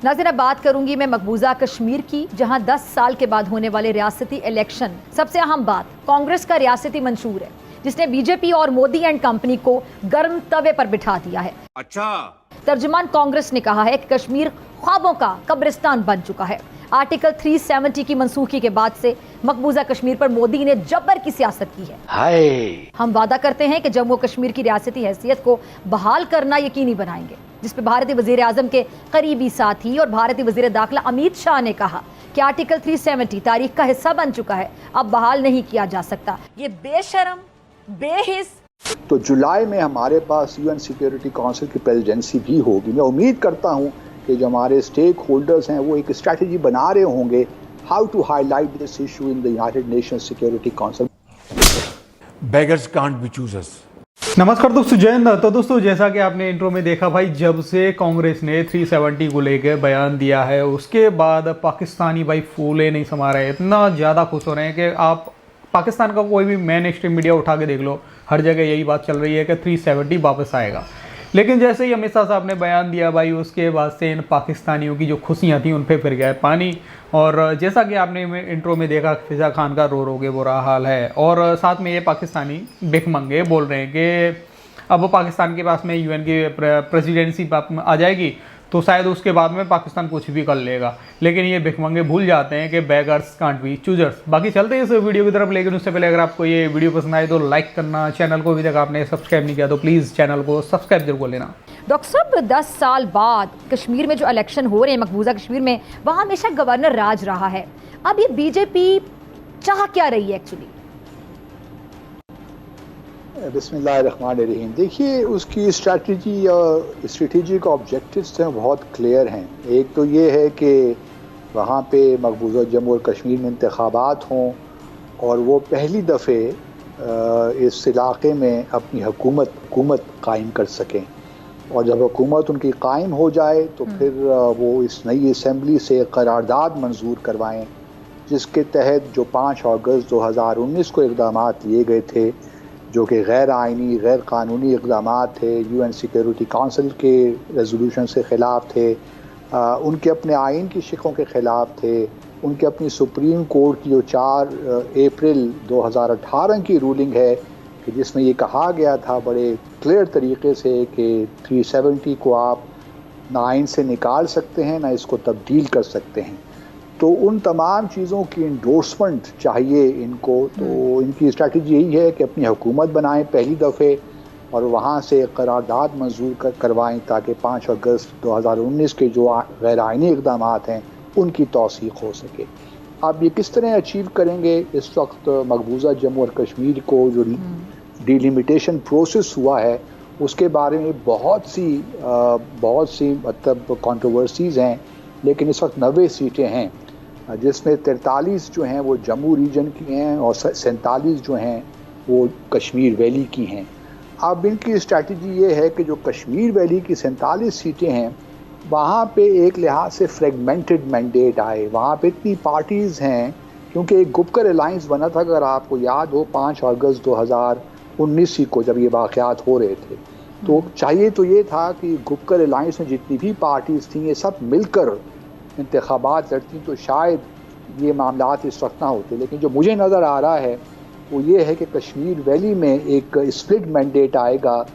नाज़रीन, अब बात करूंगी मैं मकबूजा कश्मीर की, जहां 10 साल के बाद होने वाले रियासती इलेक्शन। सबसे अहम बात, कांग्रेस का रियासती मंशूर है जिसने बीजेपी और मोदी एंड कंपनी को गर्म तवे पर बिठा दिया है। अच्छा, तर्जुमान कांग्रेस ने कहा है कि कश्मीर ख्वाबों का कब्रिस्तान बन चुका है। आर्टिकल 370 की मनसूखी के बाद से मकबूजा कश्मीर पर मोदी ने जब्बर की सियासत की है। हम वादा करते हैं कि जम्मू कश्मीर की रियासती हैसियत को बहाल करना यकीनी बनाएंगे, जिस पर भारतीय वजीर आजम के करीबी साथी और भारतीय वजीर दाखिला अमित शाह ने कहा कि आर्टिकल 370 तारीख का हिस्सा बन चुका है, अब बहाल नहीं किया जा सकता। ये बेशरम, बेहिस। तो जुलाई में हमारे पास यूएन सिक्योरिटी काउंसिल की प्रेसिडेंसी भी होगी। मैं उम्मीद करता हूं कि जो हमारे स्टेक होल्डर्स हैं वो एक स्ट्रैटेजी बना रहे होंगे how to highlight this issue in the United Nations Security Council. Beggars can't be choosers. नमस्कार दोस्तों, जय हिंद। तो दोस्तों, जैसा कि आपने इंट्रो में देखा भाई, जब से कांग्रेस ने 370 को लेकर बयान दिया है उसके बाद पाकिस्तानी भाई फूले नहीं समा रहे, इतना ज़्यादा खुश हो रहे हैं कि आप पाकिस्तान का कोई भी मेन स्ट्रीम मीडिया उठा के देख लो, हर जगह यही बात चल रही है कि 370 वापस आएगा। लेकिन जैसे ही अमित शाह साहब ने बयान दिया भाई, उसके बाद से इन पाकिस्तानियों की जो खुशियाँ थी उन पे फिर गया पानी। और जैसा कि आपने इंट्रो में देखा, फिजा खान का रो के बुरा हाल है। और साथ में ये पाकिस्तानी भिखमंगे बोल रहे हैं कि अब पाकिस्तान के पास में यूएन की प्रेसिडेंसी आ जाएगी तो शायद उसके बाद में पाकिस्तान कुछ भी कर लेगा। लेकिन ये भिखमंगे भूल जाते हैं कि बेगर्स कांट बी चूजर्स। बाकी चलते हैं इस वीडियो की तरफ, लेकिन उससे पहले अगर आपको ये वीडियो पसंद आए तो लाइक करना, चैनल को अभी तक आपने सब्सक्राइब नहीं किया तो प्लीज़ चैनल को सब्सक्राइब जरूर कर लेना। डॉक्टर साहब, 10 साल बाद कश्मीर में जो इलेक्शन हो रहे हैं मकबूजा कश्मीर में, वहाँ हमेशा गवर्नर राज रहा है। अब ये बीजेपी चाह क्या रही है एक्चुअली? बिस्मिल्लाहिर्रहमानिर्रहीम। देखिए, उसकी स्ट्रेटेजिक ऑब्जेक्टिव्स हैं बहुत क्लियर हैं। एक तो ये है कि वहाँ पे मकबूजा जम्मू और कश्मीर में इंतखाबात हों और वो पहली दफ़े इस इलाक़े में अपनी हुकूमत कायम कर सकें। और जब हुकूमत उनकी कायम हो जाए तो फिर वो इस नई असम्बली से करारदाद मंजूर करवाएं, जिसके तहत जो 5 अगस्त 2019 को इक़दाम लिए गए थे, जो कि गैर आइनी, गैर कानूनी इक़दाम थे, यूएन सिक्योरिटी काउंसिल के रेजोल्यूशन से ख़िलाफ़ थे, उनके अपने आइन की शिकों के ख़िलाफ़ थे, उनके अपनी सुप्रीम कोर्ट की जो 4 अप्रैल 2018 की रूलिंग है कि जिसमें ये कहा गया था बड़े क्लियर तरीके से कि 370 को आप ना आइन से निकाल सकते हैं ना इसको तब्दील कर सकते हैं। तो उन तमाम चीज़ों की इंडोर्समेंट चाहिए इनको। तो इनकी स्ट्रैटेजी यही है कि अपनी हुकूमत बनाएं पहली दफ़े और वहाँ से करारदाद मंजूर करवाएं ताकि 5 अगस्त 2019 के जो गैर आइनी इक़दाम हैं उनकी तौसीक़ हो सके। अब ये किस तरह अचीव करेंगे? इस वक्त मकबूजा जम्मू और कश्मीर को जो डिलिमिटेशन प्रोसेस हुआ है उसके बारे में बहुत सी मतलब कंट्रोवर्सीज़ हैं। लेकिन इस वक्त 90 सीटें हैं, जिसमें 43 जो हैं वो जम्मू रीजन की हैं और 47 जो हैं वो कश्मीर वैली की हैं। अब इनकी स्ट्रैटेजी ये है कि जो कश्मीर वैली की 47 सीटें हैं वहाँ पे एक लिहाज से फ्रेगमेंटेड मैंडेट आए। वहाँ पे इतनी पार्टीज़ हैं क्योंकि एक गुपकर अलाइंस बना था, अगर आपको याद हो 5 अगस्त 2019 को जब ये वाक़यात हो रहे थे। तो चाहिए तो ये था कि गुपकर अलाइंस में जितनी भी पार्टीज़ थी ये सब मिलकर इंतखाबात लड़ती तो शायद ये मामलात इस वक्त ना होते। लेकिन जो मुझे नज़र आ रहा है वो ये है कि कश्मीर वैली में एक स्प्लिट मैंडेट आएगा।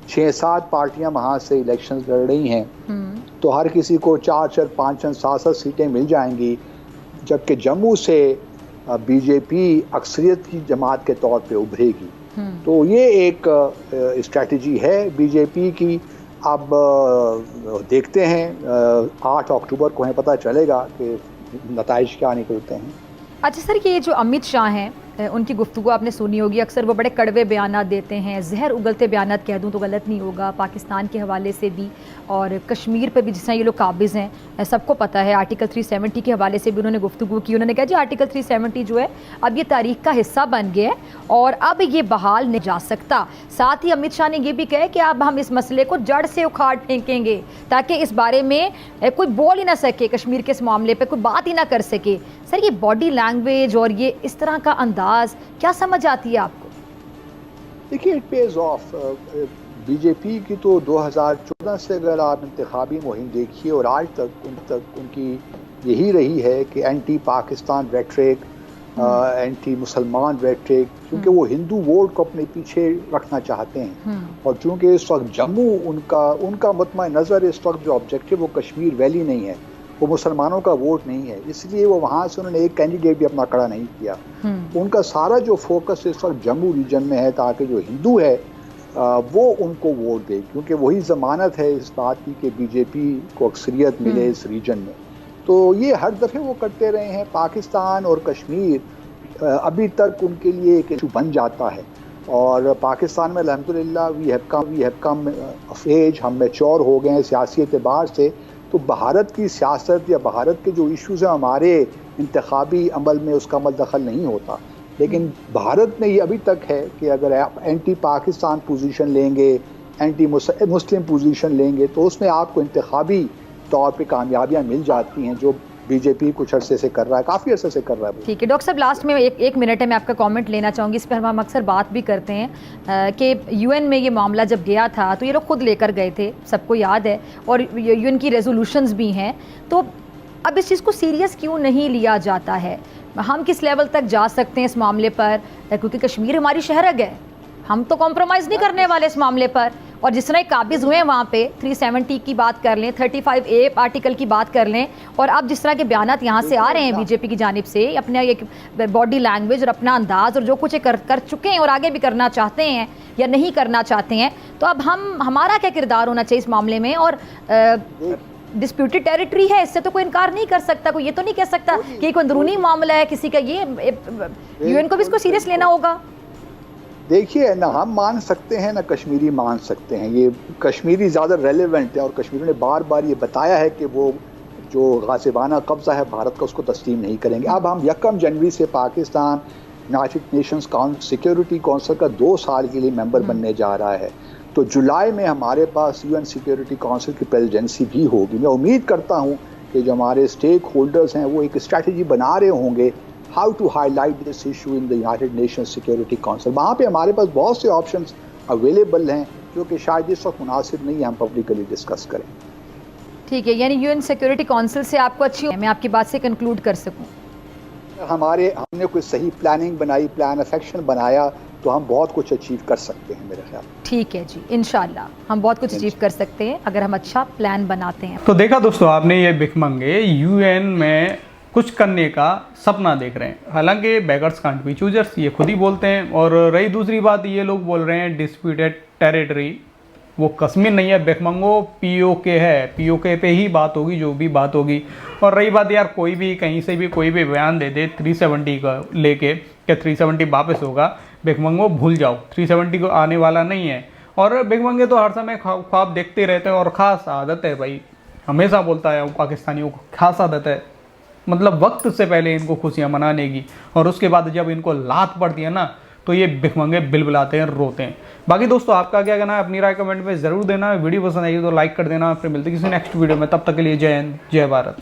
6-7 पार्टियां वहाँ से इलेक्शंस लड़ रही हैं, तो हर किसी को 4-4, 5-5, 7-7 सीटें मिल जाएंगी, जबकि जम्मू से बीजेपी अक्सरियत की जमात के तौर पे उभरेगी। तो ये एक स्ट्रैटेजी है बीजेपी की। अब देखते हैं 8 अक्टूबर को हमें पता चलेगा कि नताइज क्या निकलते हैं। अच्छा सर, ये जो अमित शाह हैं उनकी गुफ्तगू आपने सुनी होगी, अक्सर वो बड़े कड़वे बयानात देते हैं, जहर उगलते बयानात कह दूं तो गलत नहीं होगा, पाकिस्तान के हवाले से भी और कश्मीर पे भी। जिस तरह ये लोग काबिज़ हैं, सबको पता है, आर्टिकल 370 के हवाले से भी उन्होंने गुफ्तगू की। उन्होंने कहा जी आर्टिकल 370 जो है अब ये तारीख का हिस्सा बन गया है और अब ये बहाल नहीं जा सकता। साथ ही अमित शाह ने ये भी कहा कि अब हम इस मसले को जड़ से उखाड़ फेंकेंगे ताकि इस बारे में कोई बोल ही ना सके, कश्मीर के इस मामले पर कोई बात ही ना कर सके। सर, ये बॉडी लैंग्वेज और ये इस तरह का अंदाज क्या समझ आती है आपको? देखिए, इट पेज ऑफ। बीजेपी की तो 2014 से अगर आप इंतखाबी मुहिम देखिए और आज तक उनकी यही रही है कि एंटी पाकिस्तान रेटरिक, एंटी मुसलमान रेटरिक, क्योंकि वो हिंदू वोट को अपने पीछे रखना चाहते हैं। और चूंकि इस वक्त जम्मू उनका मुतमा नज़र इस वक्त जो ऑब्जेक्टिव वो कश्मीर वैली नहीं है, वो मुसलमानों का वोट नहीं है, इसलिए वो वहाँ से उन्होंने एक कैंडिडेट भी अपना खड़ा नहीं किया। उनका सारा जो फोकस इस वक्त जम्मू रीजन में है, ताकि जो हिंदू है वो उनको वोट दे, क्योंकि वही ज़मानत है इस बात की कि बीजेपी को अक्सरियत मिले इस रीजन में। तो ये हर दफ़े वो करते रहे हैं। पाकिस्तान और कश्मीर अभी तक उनके लिए एक इशू बन जाता है, और पाकिस्तान में अल्हम्दुलिल्लाह we have come of age, हम मैच्योर हो गए हैं सियासी एतबार से। तो भारत की सियासत या भारत के जो इश्यूज़ हैं हमारे इंतखाबी अमल में उसका अमल दखल नहीं होता। लेकिन भारत में ये अभी तक है कि अगर आप एंटी पाकिस्तान पोजीशन लेंगे, एंटी मुस्लिम पोजीशन लेंगे, तो उसमें आपको इंतखाबी तौर पे कामयाबियां मिल जाती हैं, जो बीजेपी कुछ अरसे से कर रहा है, काफ़ी अरसे से कर रहा है। ठीक है डॉक्टर साहब, लास्ट में एक मिनट है, मैं आपका कमेंट लेना चाहूँगी। इस पर हम अक्सर बात भी करते हैं कि यूएन में ये मामला जब गया था तो ये लोग खुद लेकर गए थे, सबको याद है, और यूएन की रेजोल्यूशंस भी हैं। तो अब इस चीज़ को सीरियस क्यों नहीं लिया जाता है? हम किस लेवल तक जा सकते हैं इस मामले पर? क्योंकि कश्मीर हमारी शहरग है, हम तो कॉम्प्रोमाइज़ नहीं करने वाले इस मामले पर। और जिस तरह काबिज़ हुए हैं वहाँ पे 370 की बात कर लें, 35A आर्टिकल की बात कर लें, और अब जिस तरह के बयानात यहाँ से आ रहे हैं बीजेपी की जानिब से, अपने एक बॉडी लैंग्वेज और अपना अंदाज़ और जो कुछ कर चुके हैं और आगे भी करना चाहते हैं या नहीं करना चाहते हैं, तो अब हमारा क्या किरदार होना चाहिए इस मामले में? और डिस्प्यूटेड टेरिटरी है, इससे तो कोई इनकार नहीं कर सकता, कोई ये तो नहीं कह सकता कि कोई अंदरूनी मामला है किसी का। ये यूएन को भी इसको सीरियस लेना होगा। देखिए, ना हम मान सकते हैं ना कश्मीरी मान सकते हैं। ये कश्मीरी ज़्यादा रेलेवेंट है, और कश्मीरियों ने बार बार ये बताया है कि वो जो गासिबाना कब्ज़ा है भारत का उसको तस्लीम नहीं करेंगे। अब हम 1 जनवरी से Pakistan United Nations Security council का 2 साल के लिए मेंबर बनने जा रहा है। तो जुलाई में हमारे पास यूएन सिक्योरिटी काउंसिल की प्रेसिडेंसी भी होगी। मैं उम्मीद करता हूँ कि जो हमारे स्टेक होल्डर्स हैं वो एक स्ट्रैटेजी बना रहे होंगे how to highlight this issue in the United Nations Security Council. वहाँ पे हमारे पास बहुत से ऑप्शंस अवेलेबल हैं जो कि शायद इस वक्त मुनासिब नहीं है हम पब्लिकली डिस्कस करें। ठीक है, यानी यूएन सिक्योरिटी काउंसिल से आपको अच्छी, मैं आपकी बात से कंक्लूड कर सकूं, हमने कोई सही प्लानिंग बनाई, प्लान ऑफ एक्शन बनाया, तो हम बहुत कुछ अचीव कर सकते हैं मेरे ख्याल। ठीक है जी, इंशाल्लाह हम बहुत कुछ अचीव कर सकते हैं अगर हम अच्छा प्लान बनाते हैं। तो देखा दोस्तों आपने, ये भिखमंगे यूएन में कुछ करने का सपना देख रहे हैं। हालांकि बेगर्स कांट बी चूजर्स, ये खुद ही बोलते हैं। और रही दूसरी बात, ये लोग बोल रहे हैं डिस्प्यूटेड टेरिटरी, वो कश्मीर नहीं है, भिखमंगो पीओके है, पीओके पे ही बात होगी जो भी बात होगी। और रही बात यार, कोई भी कहीं से भी कोई भी बयान दे दे 370 का लेके कि 370 वापस होगा, भिखमंगो भूल जाओ, 370 को आने वाला नहीं है। और भिखमंगे तो हर समय ख्वाब देखते रहते हैं, और ख़ास आदत है भाई, हमेशा बोलता है पाकिस्तानियों को खास आदत है, मतलब वक्त से पहले इनको खुशियाँ मनाने की, और उसके बाद जब इनको लात पड़ती है ना तो ये भिखमंगे बिलबिलाते हैं, रोते हैं। बाकी दोस्तों आपका क्या कहना है, अपनी राय कमेंट में ज़रूर देना। वीडियो पसंद आई तो लाइक कर देना। फिर मिलते किसी नेक्स्ट वीडियो में, तब तक के लिए जय हिंद, जय भारत।